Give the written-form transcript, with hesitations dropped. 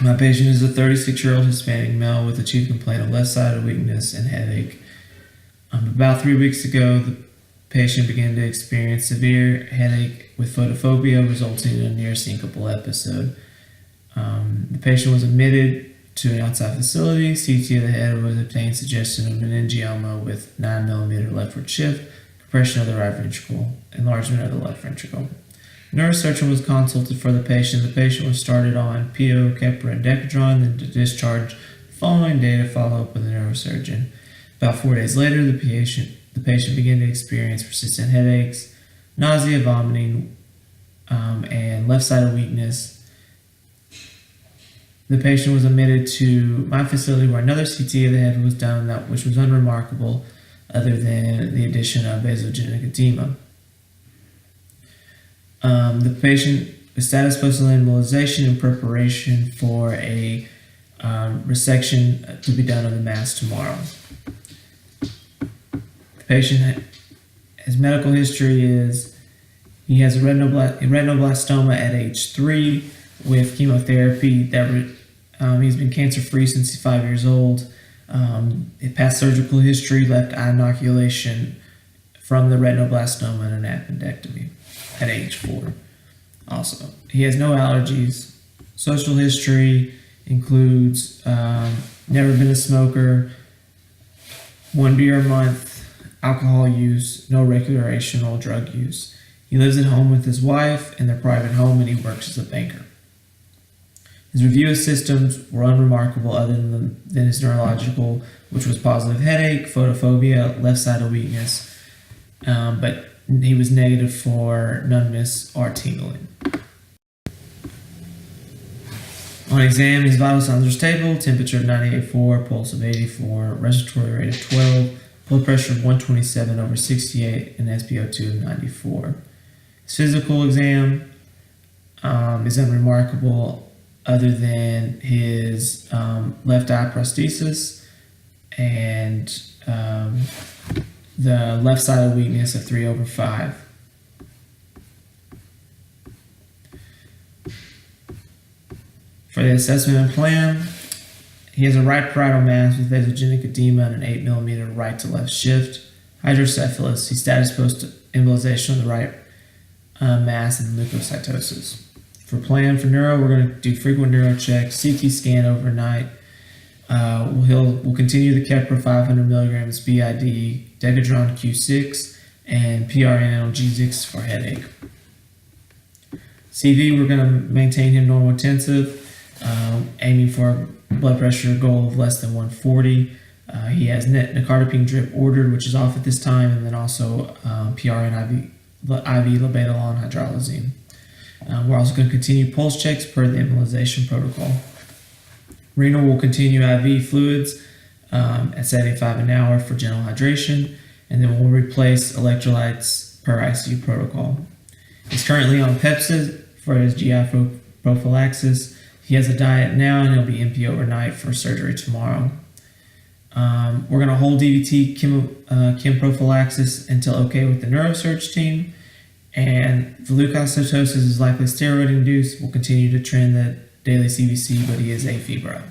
My patient is a 36-year-old Hispanic male with a chief complaint of left-sided weakness and headache. About 3 weeks ago, the patient began to experience severe headache with photophobia, resulting in a near syncopal episode. The patient was admitted to an outside facility. CT of the head was obtained, suggestion of meningioma with 9 mm leftward shift, compression of the right ventricle, enlargement of the left ventricle. Neurosurgeon was consulted for the patient. The patient was started on PO, Keppra, and Decadron, then discharged. Following data follow up with the neurosurgeon. About 4 days later, the patient began to experience persistent headaches, nausea, vomiting, and left-sided weakness. The patient was admitted to my facility where another CT of the head was done, which was unremarkable, other than the addition of vasogenic edema. The patient is status postal embolization in preparation for a resection to be done of the mass tomorrow. The patient, his medical history is he has a retinoblastoma at age 3 with chemotherapy. He's been cancer-free since he's 5 years old. Past surgical history, left eye inoculation from the retinoblastoma and an appendectomy at age 4. Also, he has no allergies. Social history includes never been a smoker, 1 beer a month, alcohol use, no recreational drug use. He lives at home with his wife in their private home, and he works as a banker. His review of systems were unremarkable other than his neurological, which was positive headache, photophobia, left-sided weakness, but he was negative for numbness or tingling. On exam, his vital signs are stable, temperature of 98.4, pulse of 84, respiratory rate of 12, blood pressure of 127/68, and SpO2 of 94. His physical exam is unremarkable other than his left eye prosthesis and the left-sided weakness of 3/5. For the assessment and plan, he has a right parietal mass with vasogenic edema and an 8 mm right to left shift, hydrocephalus. He's status post embolization of the right mass and leukocytosis. For plan for neuro, we're going to do frequent neuro checks, CT scan overnight. We'll continue the Keppra 500 milligrams BID, Decadron Q6, and PRN analgesics for headache. CV, we're going to maintain him normal intensive, aiming for a blood pressure goal of less than 140. He has nicardipine drip ordered, which is off at this time, and then also PRN IV labetalol hydralazine. We're also going to continue pulse checks per the embolization protocol. Renal will continue IV fluids at 75 an hour for general hydration, and then we'll replace electrolytes per ICU protocol. He's currently on Pepcid for his GI prophylaxis. He has a diet now, and he'll be NP overnight for surgery tomorrow. We're going to hold DVT chem prophylaxis until okay with the neurosurge team, and the leukocytosis is likely steroid induced. We'll continue to trend the daily CBC, but he is afebrile.